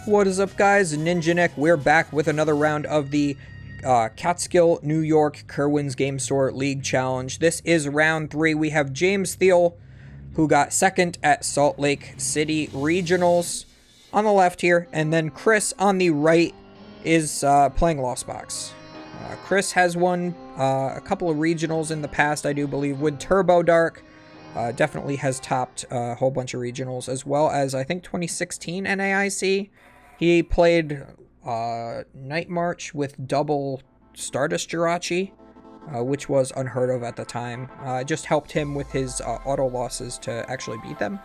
What is up, guys? Ninja Nick. We're back with another round of the Catskill, New York, Kirwan's Game Store League Challenge. This is round 3. We have James Thiel, who got second at Salt Lake City Regionals on the left here, and then Chris on the right is playing Lost Box. Chris has won a couple of regionals in the past, I do believe, with Turbo Dark. Definitely has topped a whole bunch of regionals, as well as, I think, 2016 NAIC. He played Night March with double Stardust Jirachi, which was unheard of at the time. Just helped him with his auto losses to actually beat them,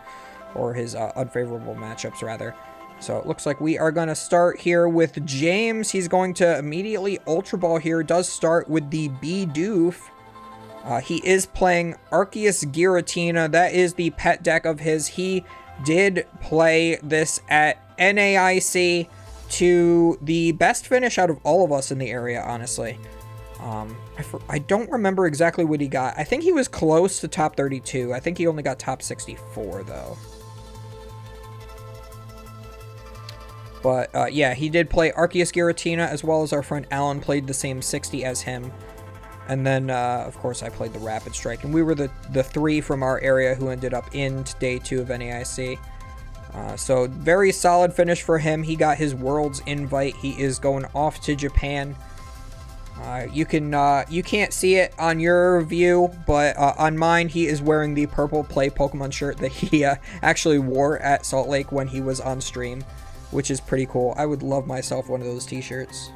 or his unfavorable matchups, rather. So it looks like we are going to start here with James. He's going to immediately Ultra Ball here. Does start with the Bidoof. He is playing Arceus Giratina. That is the pet deck of his. He did play this at NAIC to the best finish out of all of us in the area, honestly. I don't remember exactly what he got. I think he was close to top 32. I think he only got top 64, though. But, yeah, he did play Arceus Giratina, as well as our friend Alan played the same 60 as him. And then, of course, I played the Rapid Strike. And we were the three from our area who ended up in day 2 of NAIC. So, very solid finish for him. He got his Worlds invite. He is going off to Japan. You can't see it on your view, but on mine, he is wearing the purple Play Pokemon shirt that he actually wore at Salt Lake when he was on stream, which is pretty cool. I would love myself one of those t-shirts.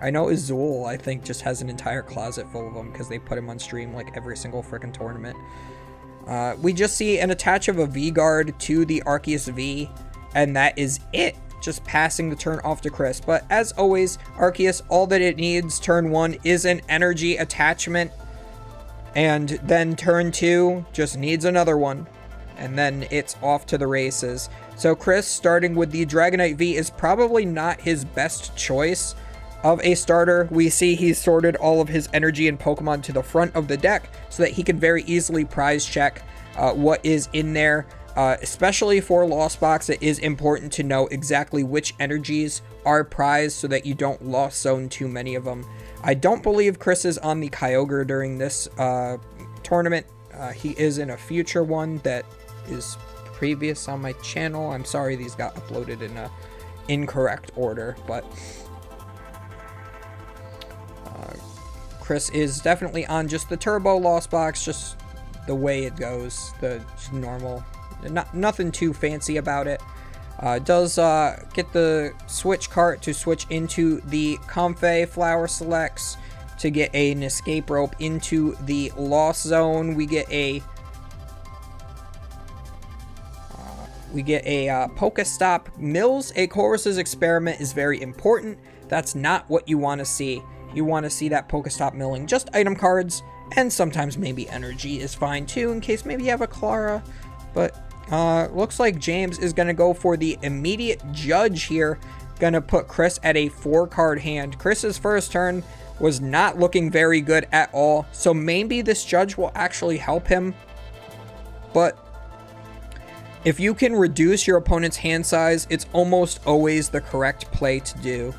I know Azul, I think, just has an entire closet full of them because they put him on stream like every single freaking tournament. We just see an attach of a V-Guard to the Arceus V, and that is it. Just passing the turn off to Chris. But as always, Arceus, all that it needs turn 1 is an energy attachment, and then turn 2 just needs another one, and then it's off to the races. So Chris, starting with the Dragonite V, is probably not his best choice of a starter. We see he's sorted all of his energy and Pokemon to the front of the deck so that he can very easily prize check what is in there. Especially for Lost Box, it is important to know exactly which energies are prized so that you don't lost zone too many of them. I don't believe Chris is on the Kyogre during this tournament. He is in a future one that is previous on my channel. I'm sorry these got uploaded in a incorrect order, but Chris is definitely on just the Turbo Lost Box, just the way it goes, the normal, nothing too fancy about it. Does get the switch cart to switch into the Comfey Flower Selects to get an escape rope into the Lost Zone. We get a Pokestop. Mills a Chorus's Experiment is very important. That's not what you want to see. You want to see that Pokestop milling just item cards, and sometimes maybe energy is fine too, in case maybe you have a Clara. But looks like James is going to go for the immediate judge here. Going to put Chris at a 4-card hand. Chris's first turn was not looking very good at all, so maybe this judge will actually help him. But if you can reduce your opponent's hand size, it's almost always the correct play to do.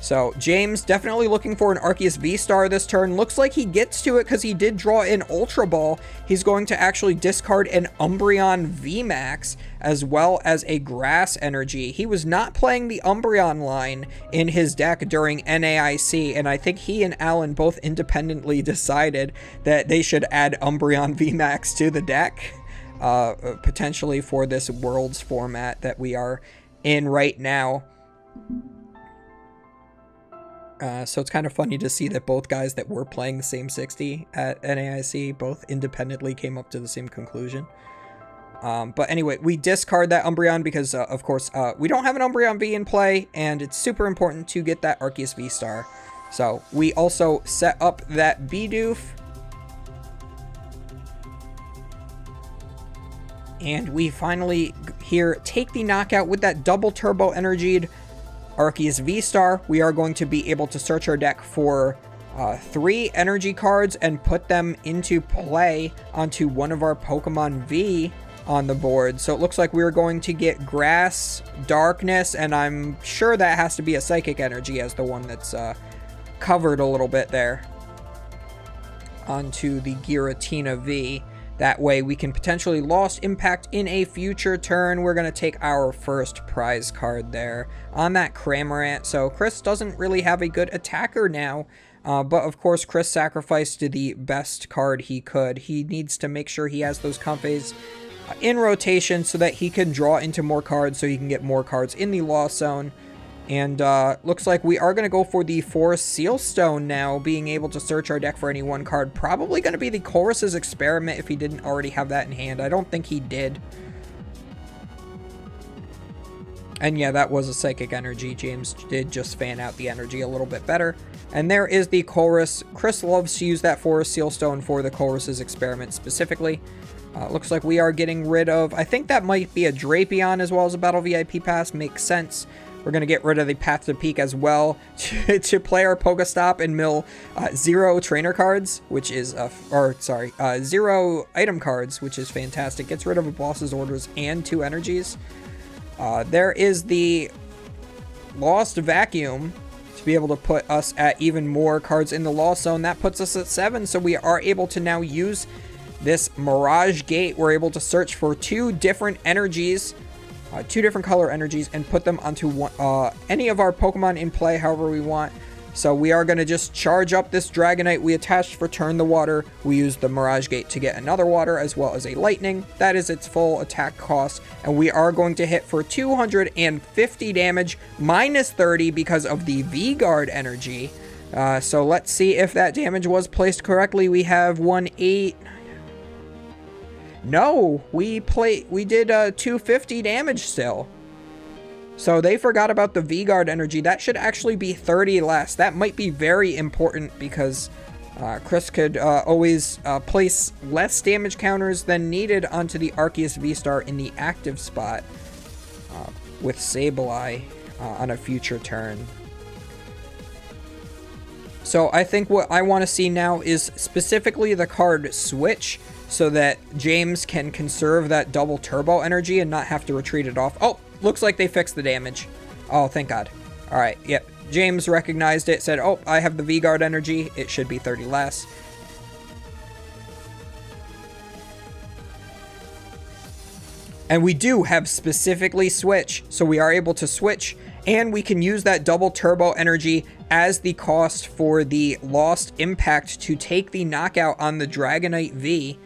So James definitely looking for an Arceus V-Star this turn. Looks like he gets to it because he did draw an Ultra Ball. He's going to actually discard an Umbreon VMAX as well as a Grass Energy. He was not playing the Umbreon line in his deck during NAIC, and I think he and Alan both independently decided that they should add Umbreon VMAX to the deck, potentially for this Worlds format that we are in right now. So it's kind of funny to see that both guys that were playing the same 60 at NAIC both independently came up to the same conclusion. But anyway, we discard that Umbreon because, of course, we don't have an Umbreon V in play, and it's super important to get that Arceus V-Star. So we also set up that Bidoof. And we finally here take the knockout with that double turbo energied Arceus V-Star. We are going to be able to search our deck for 3 energy cards and put them into play onto one of our Pokemon V on the board. So it looks like we're going to get Grass, Darkness, and I'm sure that has to be a Psychic Energy as the one that's covered a little bit there onto the Giratina V. That way we can potentially Lost Impact in a future turn. We're going to take our first prize card there on that Cramorant. So Chris doesn't really have a good attacker now. But of course, Chris sacrificed the best card he could. He needs to make sure he has those Comfeys in rotation so that he can draw into more cards so he can get more cards in the Lost Zone. And looks like we are going to go for the Forest Seal Stone now, being able to search our deck for any one card. Probably going to be the Chorus's Experiment if he didn't already have that in hand. I don't think he did. And yeah, that was a Psychic Energy. James did just fan out the energy a little bit better. And there is the Chorus. Chris loves to use that Forest Seal Stone for the Chorus's Experiment specifically. Looks like we are getting rid of, I think that might be a Drapion as well as a Battle VIP Pass. Makes sense. We're going to get rid of the Path to Peak as well to play our Pokestop and mill 0 trainer cards, which is, 0 item cards, which is fantastic. Gets rid of a boss's orders and 2 energies. There is the Lost Vacuum to be able to put us at even more cards in the Lost Zone. That puts us at 7, so we are able to now use this Mirage Gate. We're able to search for 2 different energies, 2 different color energies, and put them onto any of our Pokemon in play however we want. So we are going to just charge up this Dragonite we attached for Turn the Water. We use the Mirage Gate to get another Water as well as a Lightning. That is its full attack cost. And we are going to hit for 250 damage, minus 30 because of the V-Guard energy. So let's see if that damage was placed correctly. We have 1-8... No, we did 250 damage still. So they forgot about the V-Guard energy. That should actually be 30 less. That might be very important because Chris could always place less damage counters than needed onto the Arceus V-Star in the active spot with Sableye on a future turn. So I think what I want to see now is specifically the card Switch, so that James can conserve that double turbo energy and not have to retreat it off. Oh, looks like they fixed the damage. Oh, thank God. All right, yep. James recognized it, said, oh, I have the V-Guard energy. It should be 30 less. And we do have specifically Switch, so we are able to switch, and we can use that double turbo energy as the cost for the Lost Impact to take the knockout on the Dragonite V.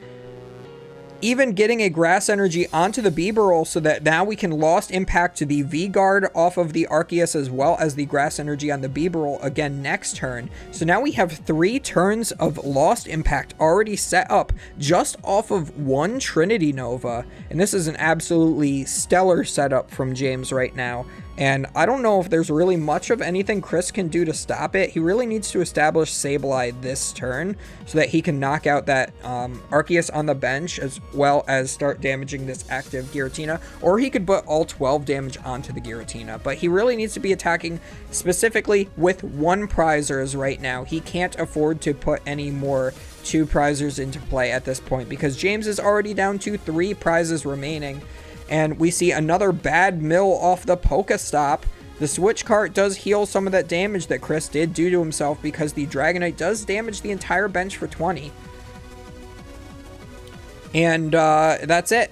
Even getting a Grass Energy onto the Bibarel so that now we can Lost Impact to the V-Guard off of the Arceus as well as the Grass Energy on the Bibarel again next turn. So now we have 3 turns of Lost Impact already set up just off of 1 Trinity Nova. And this is an absolutely stellar setup from James right now. And I don't know if there's really much of anything Chris can do to stop it. He really needs to establish Sableye this turn so that he can knock out that Arceus on the bench as well as start damaging this active Giratina. Or he could put all 12 damage onto the Giratina. But he really needs to be attacking specifically with 1 prizers right now. He can't afford to put any more 2 prizers into play at this point because James is already down to 3 prizes remaining. And we see another bad mill off the Pokestop. The Switch cart does heal some of that damage that Chris did do to himself because the Dragonite does damage the entire bench for 20. And that's it.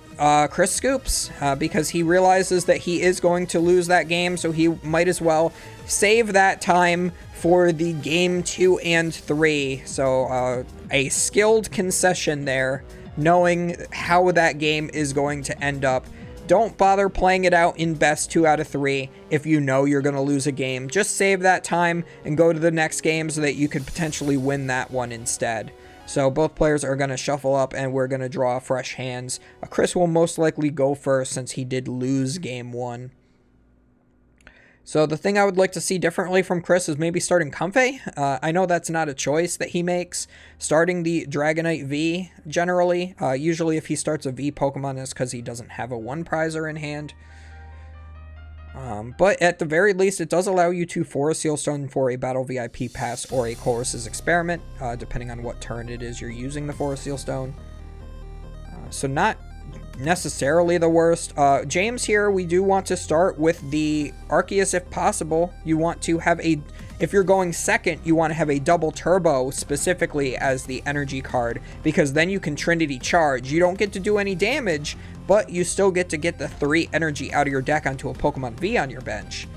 Chris scoops because he realizes that he is going to lose that game, so he might as well save that time for the game 2 and 3. So a skilled concession there, knowing how that game is going to end up. Don't bother playing it out in best 2 out of 3 if you know you're going to lose a game. Just save that time and go to the next game so that you could potentially win that one instead. So both players are going to shuffle up and we're going to draw fresh hands. Chris will most likely go first since he did lose game 1. So the thing I would like to see differently from Chris is maybe starting Comfey. I know that's not a choice that he makes. Starting the Dragonite V, generally. Usually if he starts a V Pokemon, it's because he doesn't have a 1 prizer in hand. But at the very least, it does allow you to Forest Seal Stone for a Battle VIP Pass or a Chorus's Experiment, depending on what turn it is you're using the Forest Seal Stone. So not necessarily the worst. James here, we do want to start with the Arceus if possible. You want to have a, if you're going second, you want to have a double turbo specifically as the energy card, because then you can Trinity charge. You don't get to do any damage, but you still get to get the 3 energy out of your deck onto a Pokemon V on your bench.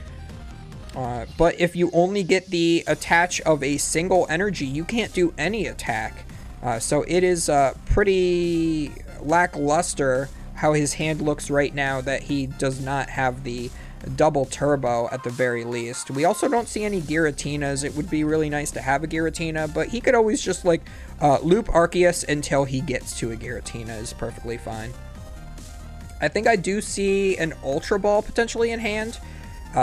But if you only get the attach of a single energy, you can't do any attack. So it is pretty lackluster how his hand looks right now that he does not have the double turbo at the very least. We also don't see any Giratinas. It would be really nice to have a Giratina, but he could always just like loop Arceus until he gets to a Giratina is perfectly fine. I think I do see an Ultra Ball potentially in hand.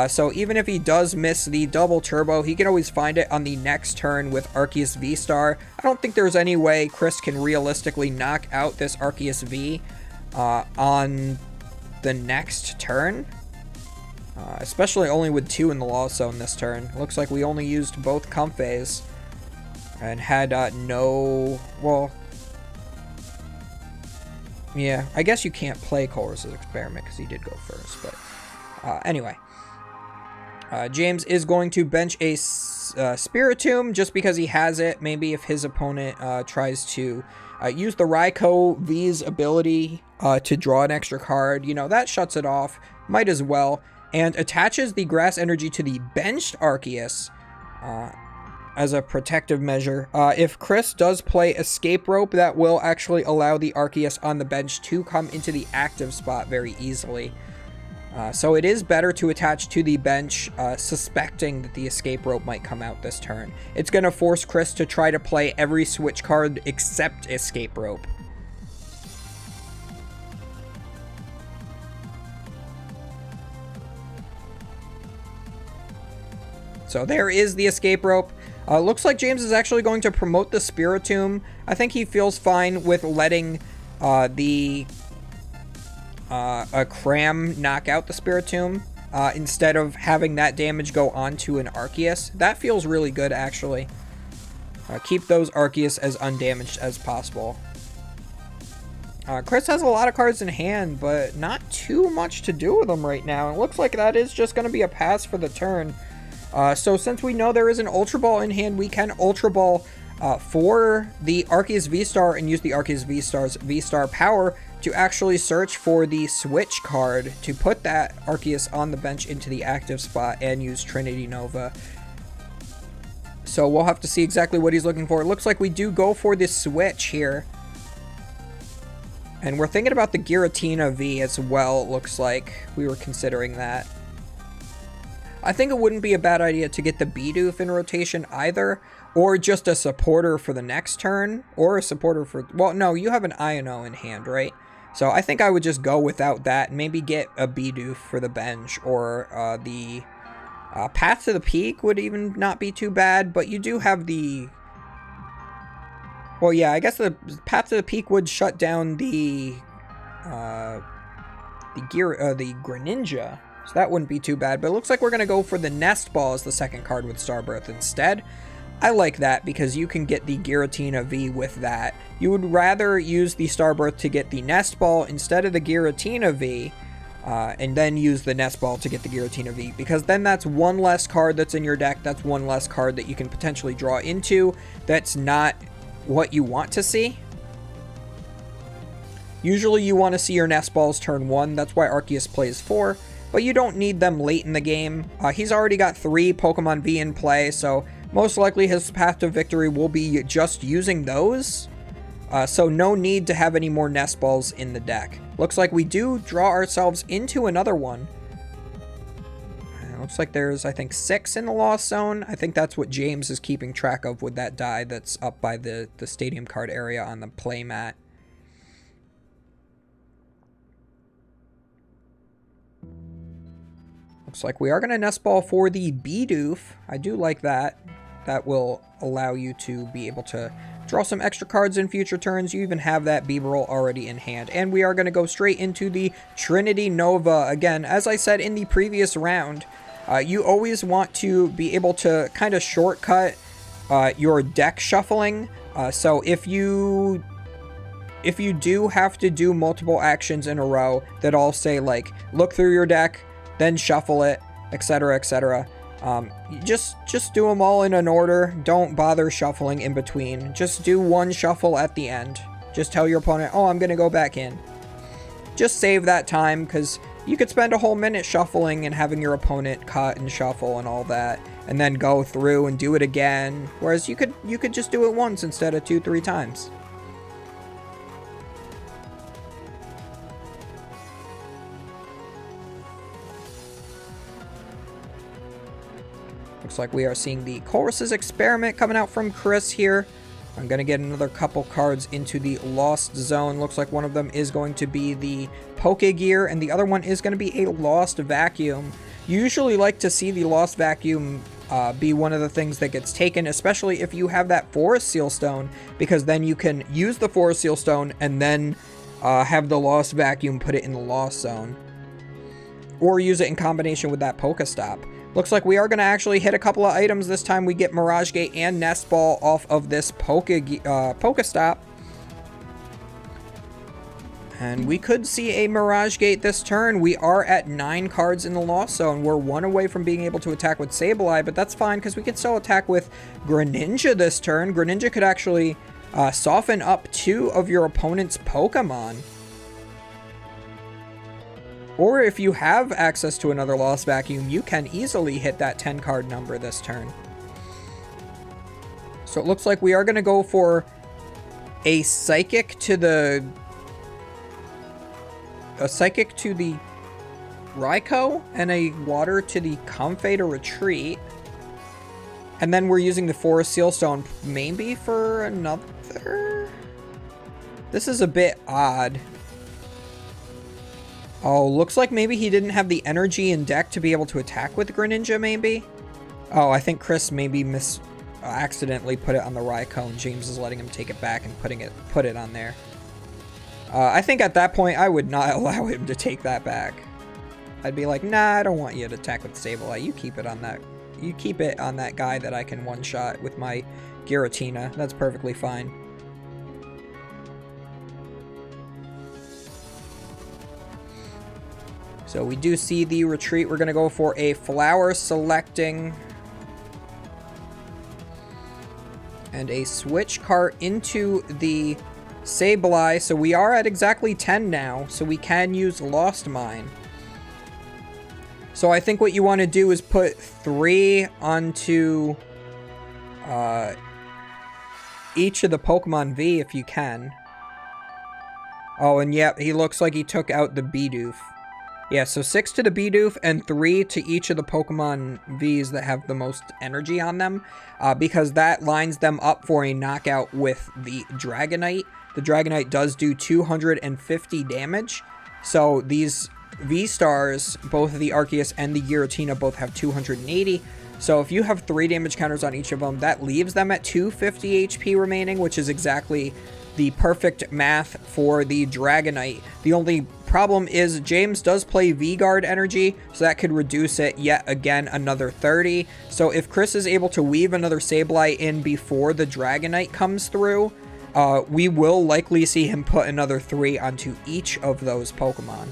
So even if he does miss the double turbo, he can always find it on the next turn with Arceus V-Star. I don't think there's any way Chris can realistically knock out this Arceus V on the next turn. Especially only with 2 in the Lost Zone this turn. Looks like we only used both Comfeys and had no... Well... Yeah, I guess you can't play Colress's Experiment because he did go first, but... anyway. James is going to bench a Spiritomb just because he has it. Maybe if his opponent tries to use the Raikou V's ability to draw an extra card, you know, that shuts it off. Might as well. And attaches the Grass Energy to the benched Arceus as a protective measure. If Chris does play Escape Rope, that will actually allow the Arceus on the bench to come into the active spot very easily. So it is better to attach to the bench, suspecting that the Escape Rope might come out this turn. It's going to force Chris to try to play every switch card except Escape Rope. So there is the Escape Rope. Looks like James is actually going to promote the Spiritomb. I think he feels fine with letting a Cram knock out the Spiritomb instead of having that damage go onto an Arceus. That feels really good, actually. Keep those Arceus as undamaged as possible. Chris has a lot of cards in hand, but not too much to do with them right now. It looks like that is just going to be a pass for the turn. So since we know there is an Ultra Ball in hand, we can Ultra Ball for the Arceus V-Star and use the Arceus V-Star's V-Star power to actually search for the switch card to put that Arceus on the bench into the active spot and use Trinity Nova. So we'll have to see exactly what he's looking for. It looks like we do go for this switch here. And we're thinking about the Giratina V as well, it looks like. We were considering that. I think it wouldn't be a bad idea to get the Bidoof in rotation either, or just a supporter for the next turn, or a supporter for... Well, no, you have an Iono in hand, right? So I think I would just go without that, and maybe get a Bidoof for the bench, or the Path to the Peak would even not be too bad, but you do have the... Well, yeah, I guess the Path to the Peak would shut down the Greninja, so that wouldn't be too bad. But it looks like we're going to go for the Nest Ball as the second card with Starbirth instead. I like that because you can get the Giratina V with that. You would rather use the Starbirth to get the Nest Ball instead of the Giratina V, and then use the Nest Ball to get the Giratina V, because then that's one less card that's in your deck. That's one less card that you can potentially draw into. That's not what you want to see. Usually you want to see your Nest Balls turn 1. That's why Arceus plays 4. But you don't need them late in the game. He's already got 3 Pokemon V in play, so most likely his path to victory will be just using those. So no need to have any more Nest Balls in the deck. Looks like we do draw ourselves into another one. Looks like there's, I think, 6 in the Lost Zone. I think that's what James is keeping track of with that die that's up by the stadium card area on the play mat. Looks like we are going to Nest Ball for the Bidoof. I do like that. That will allow you to be able to draw some extra cards in future turns. You even have that Bibarel already in hand. And we are going to go straight into the Trinity Nova. Again, as I said in the previous round, you always want to be able to kind of shortcut your deck shuffling. So if you if you do have to do multiple actions in a row that all say, like, look through your deck, then shuffle it, etc., etc., just do them all in an order. Don't bother shuffling in between. Just do one shuffle at the end. Just tell your opponent, oh, I'm going to go back in. Just save that time, because you could spend a whole minute shuffling and having your opponent cut and shuffle and all that, and then go through and do it again. Whereas you could just do it once instead of 2-3 times. Looks like we are seeing the Chorus's Experiment coming out from Chris here. I'm going to get another couple cards into the Lost Zone. Looks like one of them is going to be the Pokegear, and the other one is going to be a Lost Vacuum. You usually like to see the Lost Vacuum be one of the things that gets taken, especially if you have that Forest Seal Stone, because then you can use the Forest Seal Stone and then have the Lost Vacuum put it in the Lost Zone. Or use it in combination with that Pokestop. Looks like we are going to actually hit a couple of items this time. We get Mirage Gate and Nest Ball off of this Pokestop. And we could see a Mirage Gate this turn. We are at 9 cards in the Lost Zone. We're 1 away from being able to attack with Sableye, but that's fine because we can still attack with Greninja this turn. Greninja could actually soften up 2 of your opponent's Pokemon. Or if you have access to another Lost Vacuum, you can easily hit that 10 card number this turn. So it looks like we are going to go for a Psychic to the Raikou and a Water to the Comfey to Retreat. And then we're using the Forest Seal Stone maybe for another. This is a bit odd. Oh, looks like maybe he didn't have the energy in deck to be able to attack with Greninja, maybe? Oh, I think Chris maybe accidentally put it on the Raikou, and James is letting him take it back and put it on there. I think at that point, I would not allow him to take that back. I'd be like, nah, I don't want you to attack with Sableye. You keep it on that. You keep it on that guy that I can one-shot with my Giratina. That's perfectly fine. So we do see the retreat. We're going to go for a Flower Selecting and a Switch Cart into the Sableye. So we are at exactly 10 now, so we can use Lost Mine. So I think what you want to do is put 3 onto each of the Pokemon V if you can. Oh, and yeah, he looks like he took out the Bidoof. Yeah, so 6 to the Bidoof and 3 to each of the Pokemon Vs that have the most energy on them, because that lines them up for a knockout with the Dragonite. The Dragonite does do 250 damage, so these V-Stars, both the Arceus and the Giratina, both have 280. So if you have 3 damage counters on each of them, that leaves them at 250 HP remaining, which is exactly the perfect math for the Dragonite. The only problem is James does play V-Guard energy, so that could reduce it yet again another 30. So if Chris is able to weave another Sableye in before the Dragonite comes through, we will likely see him put another 3 onto each of those Pokemon.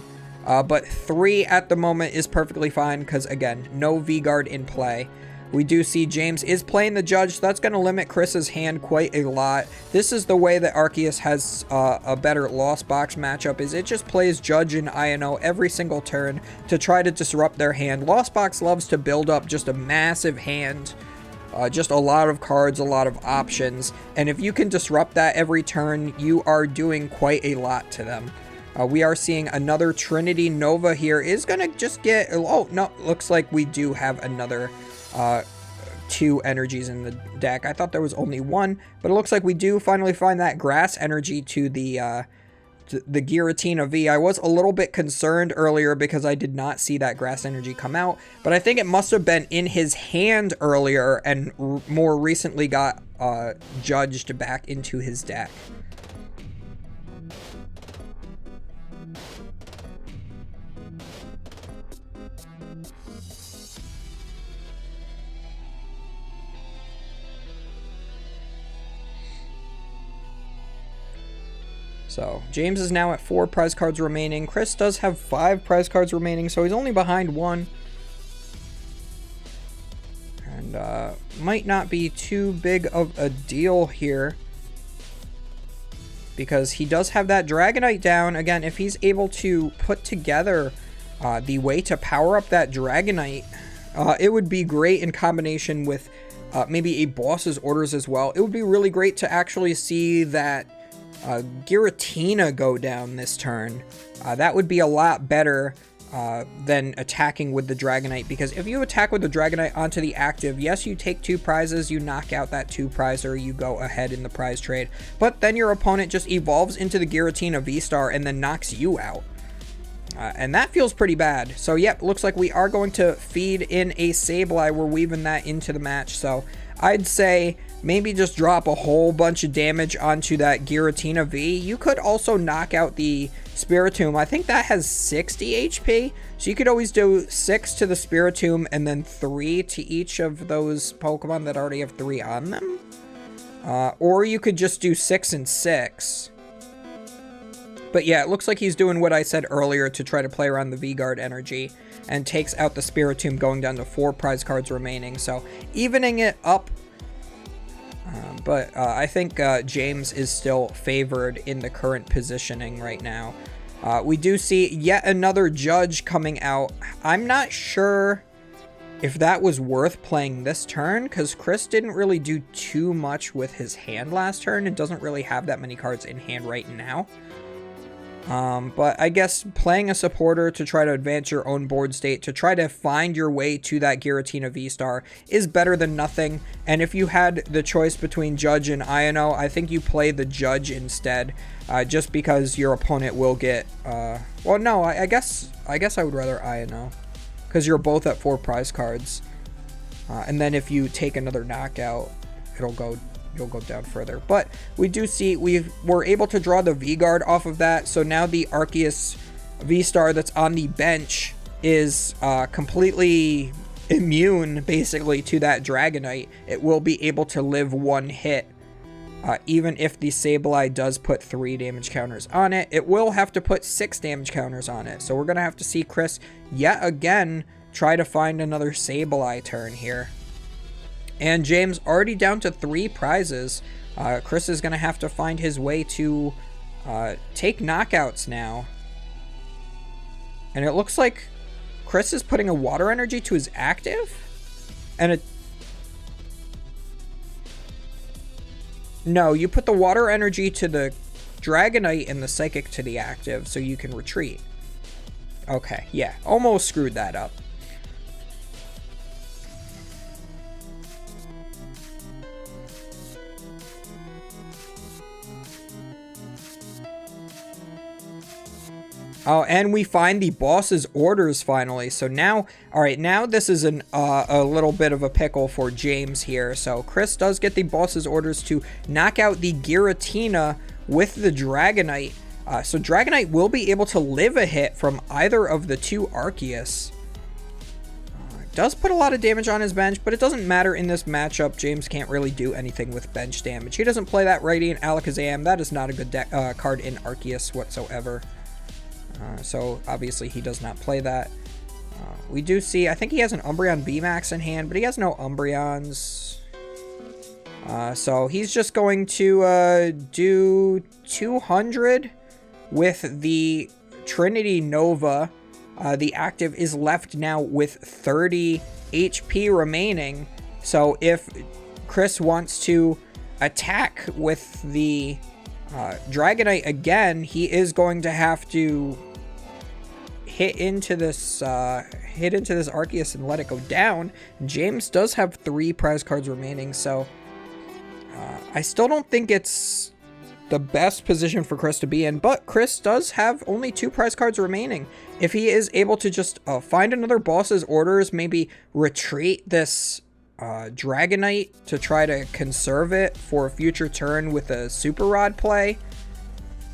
But 3 at the moment is perfectly fine because, again, no V-Guard in play. We do see James is playing the Judge, so that's going to limit Chris's hand quite a lot. This is the way that Arceus has a better Lost Box matchup, is it just plays Judge and INO every single turn to try to disrupt their hand. Lost Box loves to build up just a massive hand, just a lot of cards, a lot of options, and if you can disrupt that every turn, you are doing quite a lot to them. We are seeing another Trinity Nova here is going to just get... Oh, no, looks like we do have another 2 energies in the deck. I thought there was only 1, but it looks like we do finally find that Grass energy to the Giratina V. I was a little bit concerned earlier because I did not see that Grass energy come out, but I think it must have been in his hand earlier and more recently got judged back into his deck. So James is now at 4 prize cards remaining. Chris does have 5 prize cards remaining, so he's only behind 1. And might not be too big of a deal here, because he does have that Dragonite down. Again, if he's able to put together the way to power up that Dragonite, it would be great in combination with maybe a boss's orders as well. It would be really great to actually see that Giratina go down this turn. That would be a lot better than attacking with the Dragonite, because if you attack with the Dragonite onto the active, yes, you take 2 prizes, you knock out that 2 prizer, you go ahead in the prize trade, but then your opponent just evolves into the Giratina V-Star and then knocks you out. And that feels pretty bad. So yep, looks like we are going to feed in a Sableye. We're weaving that into the match. So I'd say maybe just drop a whole bunch of damage onto that Giratina V. You could also knock out the Spiritomb. I think that has 60 HP. So you could always do 6 to the Spiritomb and then 3 to each of those Pokemon that already have 3 on them. Or you could just do 6 and 6. But yeah, it looks like he's doing what I said earlier to try to play around the V-Guard energy and takes out the Spiritomb, going down to 4 prize cards remaining. So evening it up. But I think James is still favored in the current positioning right now. We do see yet another judge coming out. I'm not sure if that was worth playing this turn, because Chris didn't really do too much with his hand last turn and doesn't really have that many cards in hand right now. But I guess playing a supporter to try to advance your own board state, to try to find your way to that Giratina V-Star, is better than nothing. And if you had the choice between Judge and Iono, I think you play the Judge instead, just because your opponent will get, well, no, I guess I would rather Iono, because you're both at 4 prize cards. And then if you take another knockout, you'll go down further. But we do see we're able to draw the V-Guard off of that. So now the Arceus V-Star that's on the bench is completely immune, basically, to that Dragonite. It will be able to live 1 hit. Even if the Sableye does put 3 damage counters on it, it will have to put 6 damage counters on it. So we're going to have to see Chris yet again try to find another Sableye turn here. And James already down to 3 prizes. Chris is going to have to find his way to take knockouts now. And it looks like Chris is putting a water energy to his active. And no, you put the water energy to the Dragonite and the Psychic to the active so you can retreat. Okay, yeah, almost screwed that up. Oh, and we find the boss's orders finally. So now, all right, now this is a little bit of a pickle for James here. So Chris does get the boss's orders to knock out the Giratina with the Dragonite. So Dragonite will be able to live a hit from either of the 2 Arceus. Does put a lot of damage on his bench, but it doesn't matter in this matchup. James can't really do anything with bench damage. He doesn't play that Radiant Alakazam. That is not a good card in Arceus whatsoever. So obviously he does not play that. We do see, I think he has an Umbreon VMAX in hand, but he has no Umbreons. So he's just going to do 200 with the Trinity Nova. The active is left now with 30 HP remaining. So if Chris wants to attack with the Dragonite again, he is going to have to hit into this Arceus and let it go down. James does have 3 prize cards remaining, so I still don't think it's the best position for Chris to be in, but Chris does have only 2 prize cards remaining. If he is able to just find another boss's orders, maybe retreat this Dragonite to try to conserve it for a future turn with a Super Rod play,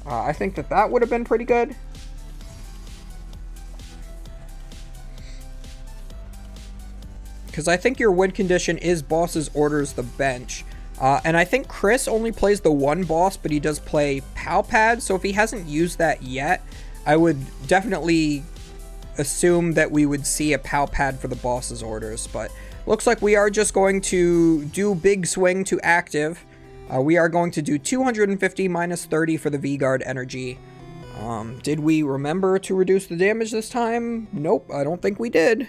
I think that would have been pretty good. Because I think your win condition is boss's orders the bench. And I think Chris only plays the one boss, but he does play POW Pad. So if he hasn't used that yet, I would definitely assume that we would see a POW Pad for the boss's orders. But looks like we are just going to do Big Swing to active. We are going to do 250 minus 30 for the V-Guard energy. Did we remember to reduce the damage this time? Nope, I don't think we did.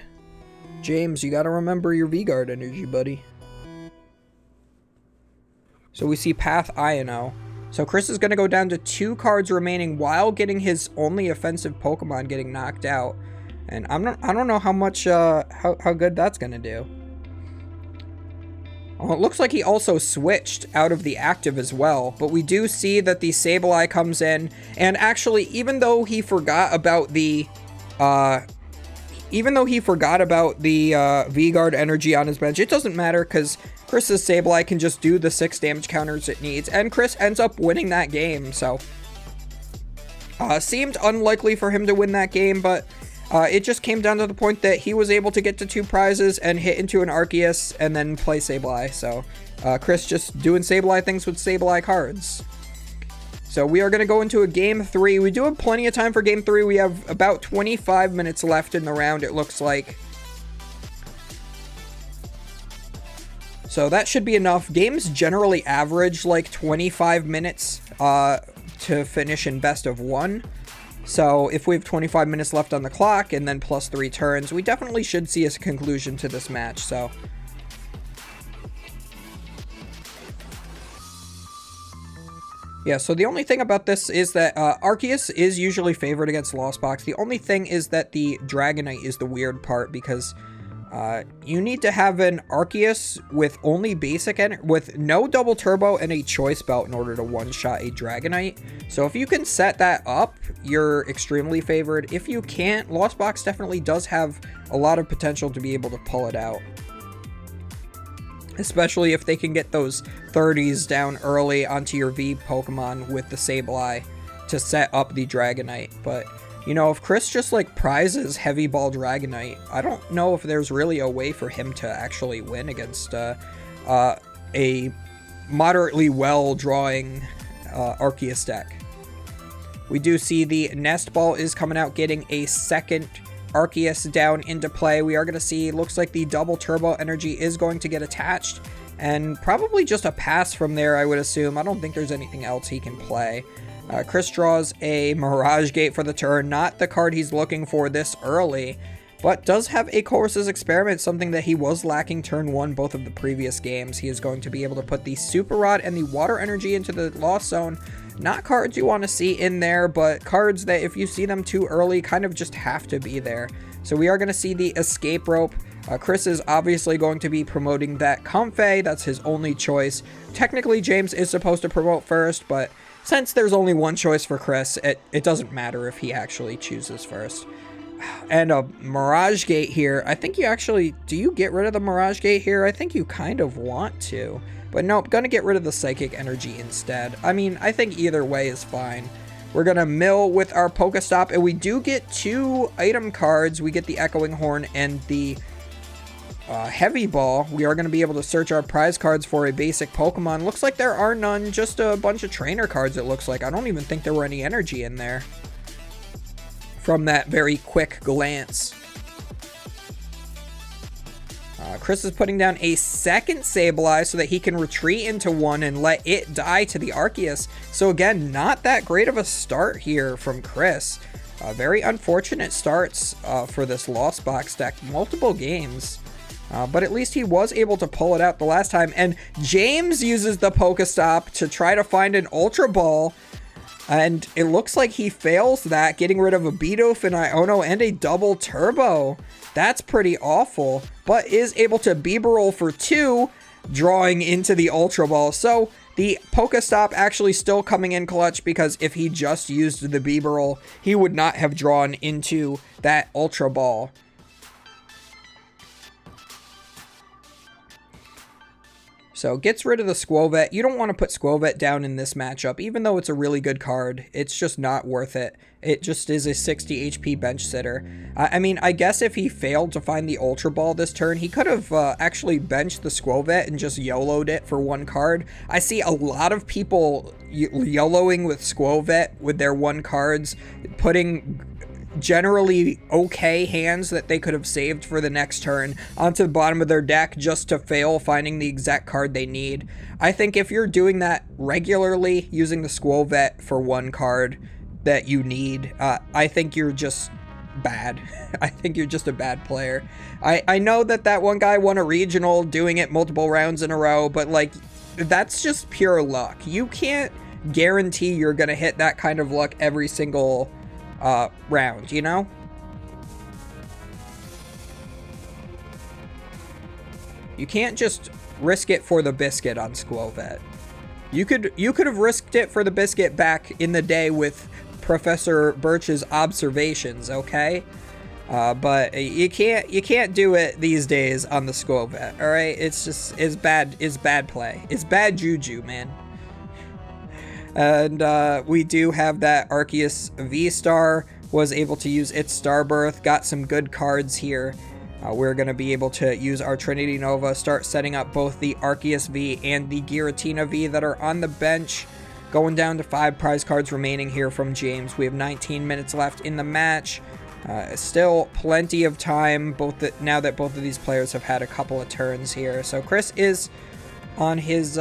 James, you gotta remember your V-Guard energy, buddy. So we see Path Iono. So Chris is going to go down to 2 cards remaining while getting his only offensive Pokemon getting knocked out. And I don't know how much, how good that's going to do. Well, it looks like he also switched out of the active as well. But we do see that the Sableye comes in. And actually, even though he forgot about the, V-Guard energy on his bench, it doesn't matter because Chris's Sableye can just do the 6 damage counters it needs, and Chris ends up winning that game, so seemed unlikely for him to win that game, but it just came down to the point that he was able to get to 2 prizes and hit into an Arceus and then play Sableye, so Chris just doing Sableye things with Sableye cards. So we are going to go into a game 3. We do have plenty of time for game 3. We have about 25 minutes left in the round, it looks like. So that should be enough. Games generally average like 25 minutes to finish in best of 1. So if we have 25 minutes left on the clock and then plus 3 turns, we definitely should see a conclusion to this match. So yeah, so the only thing about this is that Arceus is usually favored against Lost Box. The only thing is that the Dragonite is the weird part because you need to have an Arceus with only basic with no double turbo and a choice belt in order to one-shot a Dragonite. So if you can set that up, you're extremely favored. If you can't, Lost Box definitely does have a lot of potential to be able to pull it out. Especially if they can get those 30s down early onto your V Pokemon with the Sableye to set up the Dragonite. But, you know, if Chris just, like, prizes Heavy Ball Dragonite, I don't know if there's really a way for him to actually win against a moderately well-drawing Arceus deck. We do see the Nest Ball is coming out, getting a second Arceus down into play. We are going to see, looks like the double turbo energy is going to get attached, and probably just a pass from there, I would assume. I don't think there's anything else he can play. Chris draws a Mirage Gate for the turn, not the card he's looking for this early, but does have a Colress's Experiment, something that he was lacking turn 1 both of the previous games. He is going to be able to put the Super Rod and the Water Energy into the Lost Zone. Not cards you want to see in there, but cards that if you see them too early, kind of just have to be there. So we are going to see the Escape Rope. Chris is obviously going to be promoting that Comfey. That's his only choice. Technically, James is supposed to promote first, but since there's only one choice for Chris, it doesn't matter if he actually chooses first. And a Mirage Gate here. I think you actually... Do you get rid of the Mirage Gate here? I think you kind of want to. But nope, gonna get rid of the Psychic Energy instead. I mean, I think either way is fine. We're gonna mill with our Pokestop, and we do get 2 item cards. We get the Echoing Horn and the Heavy Ball. We are gonna be able to search our prize cards for a basic Pokemon. Looks like there are none, just a bunch of trainer cards, it looks like. I don't even think there were any energy in there from that very quick glance. Chris is putting down a second Sableye so that he can retreat into one and let it die to the Arceus. So again, not that great of a start here from Chris. Very unfortunate starts for this Lost Box deck. Multiple games. But at least he was able to pull it out the last time. And James uses the Pokestop to try to find an Ultra Ball. And it looks like he fails that, getting rid of a Bidoof, an Iono, and a double turbo. That's pretty awful, but is able to Bibarel for 2, drawing into the Ultra Ball. So the Pokestop actually still coming in clutch, because if he just used the Bibarel, he would not have drawn into that Ultra Ball. So gets rid of the Squovet. You don't want to put Squovet down in this matchup, even though it's a really good card. It's just not worth it. It just is a 60 HP bench sitter. I mean, I guess if he failed to find the Ultra Ball this turn, he could have actually benched the Squovet and just YOLO'd it for one card. I see a lot of people YOLOing with Squovet with their one cards, putting generally okay hands that they could have saved for the next turn onto the bottom of their deck just to fail finding the exact card they need. I think if you're doing that regularly, using the Squovet for one card that you need, I think you're just bad. I think you're just a bad player. I know that one guy won a regional doing it multiple rounds in a row, but like, that's just pure luck. You can't guarantee you're gonna hit that kind of luck every single round, you know? You can't just risk it for the biscuit on Squovet. You could have risked it for the biscuit back in the day with Professor Birch's observations, okay? But you can't do it these days on the Squovet, all right? It's just it's bad play. It's bad juju, man. And we do have that Arceus V-Star was able to use its Star Birth, got some good cards here. We're going to be able to use our Trinity Nova, start setting up both the Arceus V and the Giratina V that are on the bench. Going down to 5 prize cards remaining here from James. We have 19 minutes left in the match. Still plenty of time, now that both of these players have had a couple of turns here. So Chris is on his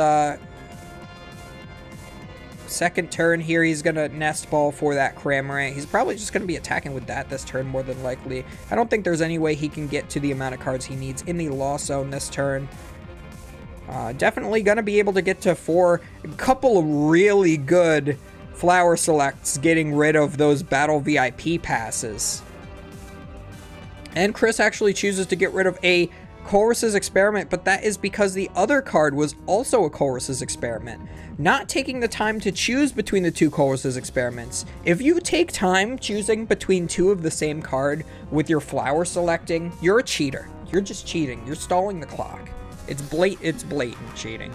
second turn here. He's going to Nest Ball for that Cramorant. He's probably just going to be attacking with that this turn more than likely. I don't think there's any way he can get to the amount of cards he needs in the Lost Zone this turn. Definitely going to be able to get to 4. A couple of really good flower selects getting rid of those Battle VIP passes. And Chris actually chooses to get rid of a Chorus's Experiment, but that is because the other card was also a Chorus's Experiment. Not taking the time to choose between the two Chorus's Experiments. If you take time choosing between 2 of the same card with your flower selecting, you're a cheater. You're just cheating. You're stalling the clock. It's blatant cheating.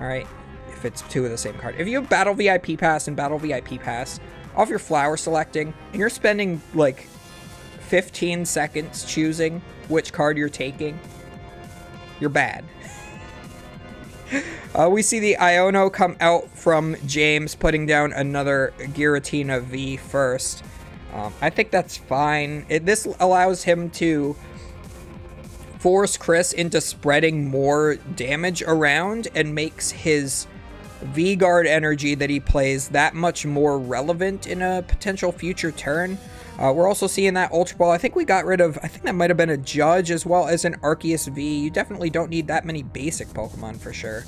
Alright, if it's 2 of the same card. If you have Battle VIP Pass and Battle VIP Pass off your flower selecting, and you're spending like 15 seconds choosing which card you're taking, you're bad. We see the Iono come out from James, putting down another Giratina V first. I think that's fine. This allows him to force Chris into spreading more damage around and makes his V-Guard energy that he plays that much more relevant in a potential future turn. We're also seeing that Ultra Ball. I think we got rid of, I think that might have been a Judge as well as an Arceus V. You definitely don't need that many basic Pokemon for sure.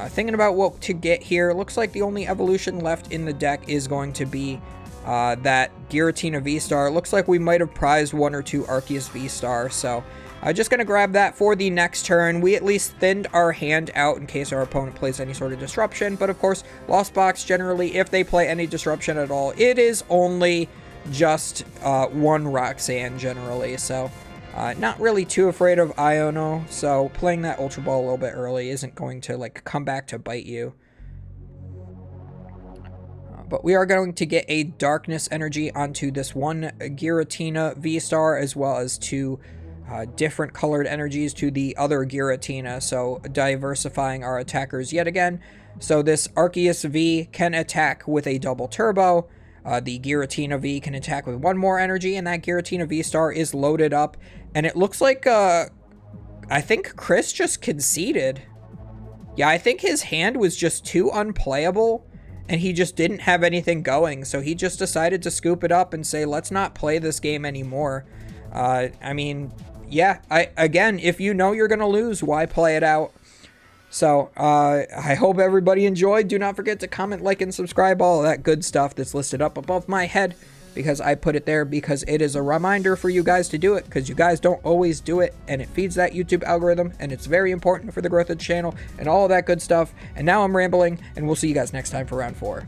Thinking about what to get here, looks like the only evolution left in the deck is going to be that Giratina V-Star. Looks like we might have prized 1 or 2 Arceus V-Star, so just going to grab that for the next turn. We at least thinned our hand out in case our opponent plays any sort of disruption, but of course, Lost Box generally, if they play any disruption at all, it is only just 1 Roxanne generally, so not really too afraid of Iono, so playing that Ultra Ball a little bit early isn't going to like come back to bite you. But we are going to get a Darkness Energy onto this one Giratina V-Star, as well as 2 different colored energies to the other Giratina, so diversifying our attackers yet again. So this Arceus V can attack with a double turbo. The Giratina V can attack with 1 more energy, and that Giratina V-Star is loaded up. And it looks like, I think Chris just conceded. Yeah, I think his hand was just too unplayable, and he just didn't have anything going. So he just decided to scoop it up and say, let's not play this game anymore. I mean, yeah, again, if you know you're going to lose, why play it out? So, I hope everybody enjoyed. Do not forget to comment, like, and subscribe, all of that good stuff that's listed up above my head, because I put it there because it is a reminder for you guys to do it, because you guys don't always do it, and it feeds that YouTube algorithm, and it's very important for the growth of the channel, and all of that good stuff. And now I'm rambling, and we'll see you guys next time for round 4.